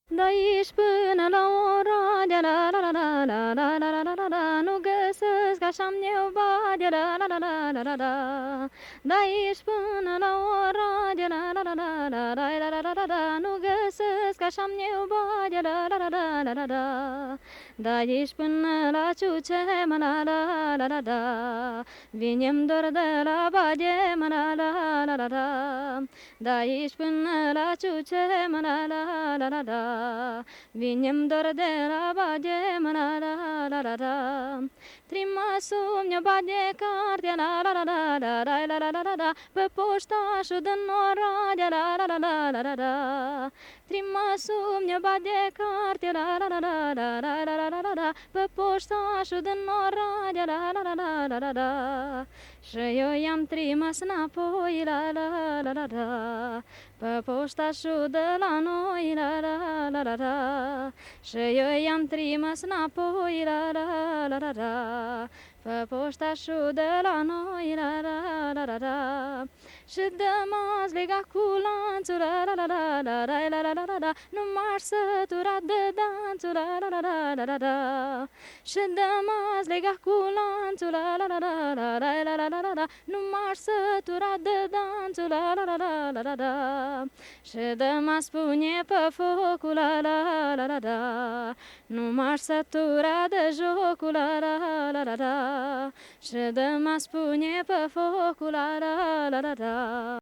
De aici până la ora de la la la la la la la la la la la, nu găsesc așa-mi neoba de la la la la la la la. De aici până la ora de la la la la la la la la la la la, nu găsesc așa-mi neoba de la la la la la la la. De aici până la Ciucem, la la la la la, vinem dor de la Badem, la la la la la. De aici până la Ciucem, la la la la la, vinem dor de la Badem, la la la la la. Trimasul mi-o bade carte, la la la la la la la la la la la, pe poștașul din Oradea, la la la la la la la. Trimasul mi-o bade carte, la la la la la la la la la la la, pe poștașul din Oradea, la la la la la la la. Și eu i-am trimas înapoi, la la la la la, pe poștașul de la noi, la la la la la. Și eu i-am trimas înapoi, la la la la la, pe poștașul de la noi, la la la la la. Și de m-ați legat cu lanțul, la la la la la la la la la la la, nu m-aș sătura de danțul, la la la la la la la. Și de m-ați legat cu lanțul, la la la la la la la la la la la, nu m-aș sătura de danțul, la la la la la la la. Și de m-a spune pe focul, la la la la la, nu m-aș sătura de jocul, la la la la la. Și de m-a spune pe focul, la la la la la.